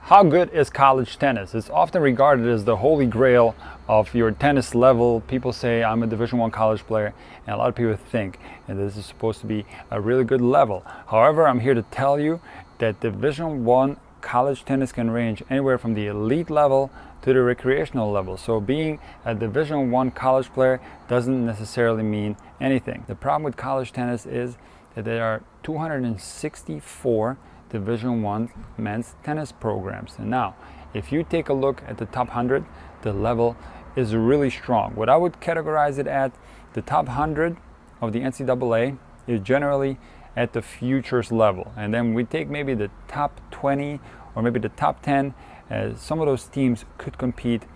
How good is college tennis? It's often regarded as the holy grail of your tennis level. People say, I'm a Division I college player, and a lot of people think that this is supposed to be a really good level. However, I'm here to tell you that Division I college tennis can range anywhere from the elite level to the recreational level. So being a Division I college player doesn't necessarily mean anything. The problem with college tennis is that there are 264 Division I men's tennis programs. And now, if you take a look at the top 100, the level is really strong. What I would categorize it at, the top 100 of the NCAA is generally at the futures level. And then we take maybe the top 20 or maybe the top 10, some of those teams could compete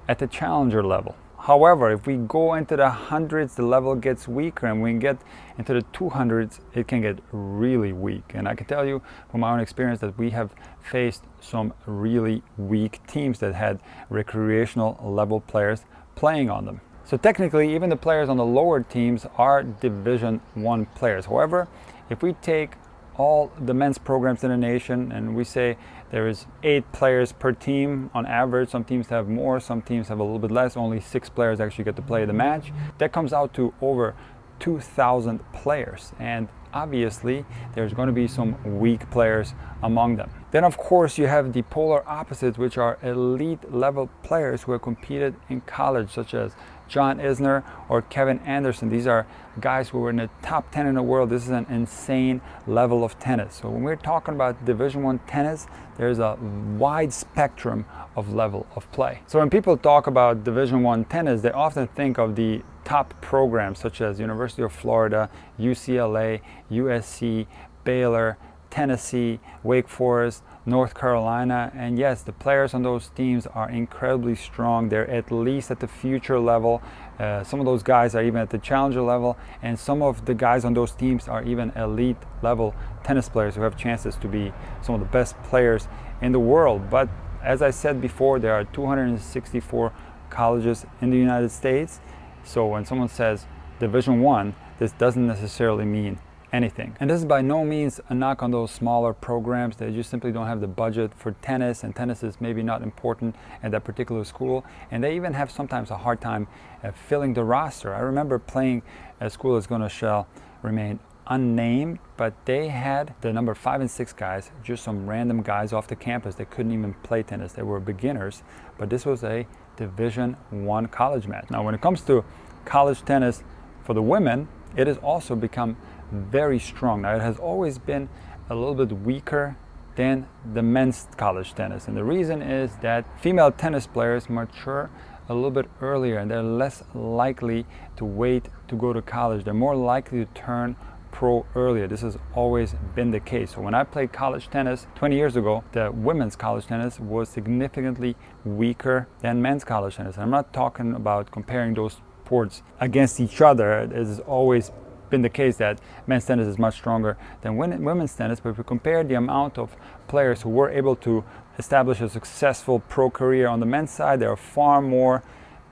at the challenger level. However, if we go into the hundreds, the level gets weaker, and when we get into the 200s, it can get really weak. And I can tell you from my own experience that we have faced some really weak teams that had recreational level players playing on them. So technically, even the players on the lower teams are Division I players. However, if we take all the men's programs in the nation and we say there is 8 players per team on average, some teams have more, some teams have a little bit less, only 6 players actually get to play the match, that comes out to over 2,000 players, and obviously there's going to be some weak players among them. Then of course you have the polar opposites, which are elite level players who have competed in college, such as John Isner or Kevin Anderson. These are guys who were in the top 10 in the world. This is an insane level of tennis. So when we're talking about Division I tennis, there's a wide spectrum of level of play. So when people talk about Division I tennis, they often think of the top programs such as University of Florida, UCLA, USC, Baylor, Tennessee, Wake Forest, North Carolina, and yes, the players on those teams are incredibly strong. They're at least at the future level. Some of those guys are even at the challenger level, and some of the guys on those teams are even elite level tennis players who have chances to be some of the best players in the world. But as I said before, there are 264 colleges in the United States. So when someone says Division I, this doesn't necessarily mean anything. And this is by no means a knock on those smaller programs. They just simply don't have the budget for tennis, and tennis is maybe not important at that particular school, and they even have sometimes a hard time filling the roster. I remember playing at a school that's going to shall remain unnamed, but they had the number 5 and 6 guys, just some random guys off the campus that couldn't even play tennis. They were beginners, but this was a Division I college match. Now when it comes to college tennis for the women, it has also become very strong. Now it has always been a little bit weaker than the men's college tennis, and the reason is that female tennis players mature a little bit earlier and they're less likely to wait to go to college. They're more likely to turn pro earlier. This has always been the case. So when I played college tennis 20 years ago, the women's college tennis was significantly weaker than men's college tennis. I'm not talking about comparing those sports against each other. It has always been the case that men's tennis is much stronger than women's tennis, but if we compare the amount of players who were able to establish a successful pro career on the men's side, there are far more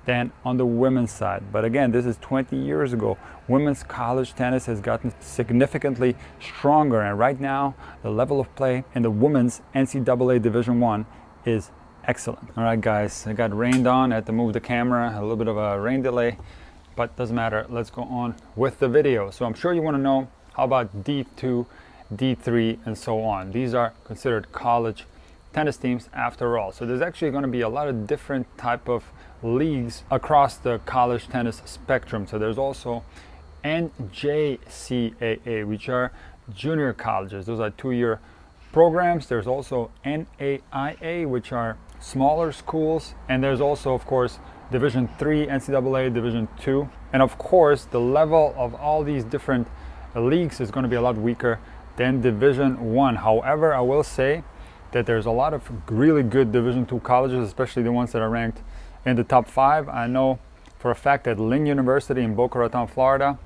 than on the women's side. But again, this is 20 years ago. Women's college tennis has gotten significantly stronger, and right now the level of play in the women's NCAA Division I is excellent. All right guys, I got rained on. I had to move the camera, a little bit of a rain delay, but doesn't matter. Let's go on with the video. So I'm sure you want to know, how about D2, D3, and so on. These are considered college tennis teams after all. So there's actually going to be a lot of different type of leagues across the college tennis spectrum. So there's also NJCAA, which are junior colleges. Those are 2-year programs. There's also NAIA, which are smaller schools, and there's also of course Division III NCAA, Division II, and of course the level of all these different leagues is going to be a lot weaker than Division I. However, I will say that there's a lot of really good Division II colleges, especially the ones that are ranked in the top 5. I know for a fact that Lynn University in Boca Raton, Florida,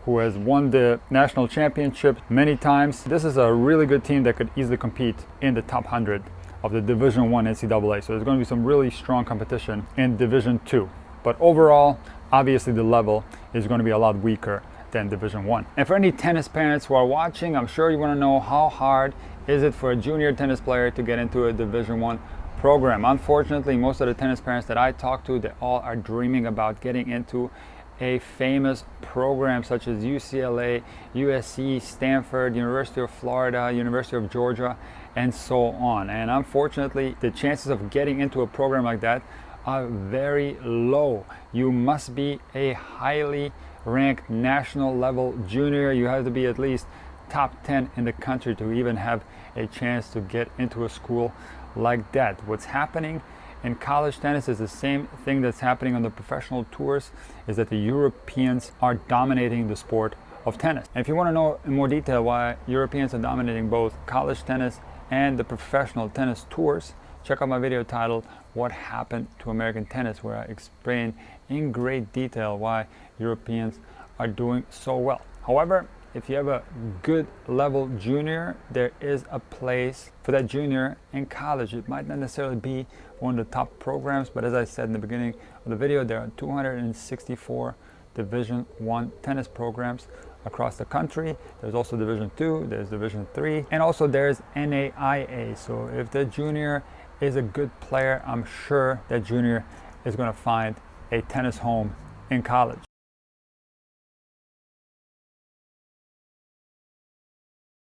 who has won the national championship many times, this is a really good team that could easily compete in the top 100 of the Division I NCAA. So there's going to be some really strong competition in Division II. But overall, obviously the level is going to be a lot weaker than Division 1. And for any tennis parents who are watching, I'm sure you want to know how hard is it for a junior tennis player to get into a Division 1 program. Unfortunately, most of the tennis parents that I talk to, they all are dreaming about getting into a famous program such as UCLA, USC, Stanford, University of Florida, University of Georgia, and so on. And unfortunately, the chances of getting into a program like that are very low. You must be a highly ranked national level junior. You have to be at least top 10 in the country to even have a chance to get into a school like that. What's happening in college tennis is the same thing that's happening on the professional tours, is that the Europeans are dominating the sport of tennis. And if you want to know in more detail why Europeans are dominating both college tennis and the professional tennis tours, check out my video titled What Happened to American Tennis, where I explain in great detail why Europeans are doing so well. However, if you have a good level junior, there is a place for that junior in college. It might not necessarily be one of the top programs, but as I said in the beginning of the video, there are 264 Division 1 tennis programs across the country. There's also Division 2, there's Division 3, and also there's NAIA. So if the junior is a good player, I'm sure that junior is going to find a tennis home in college.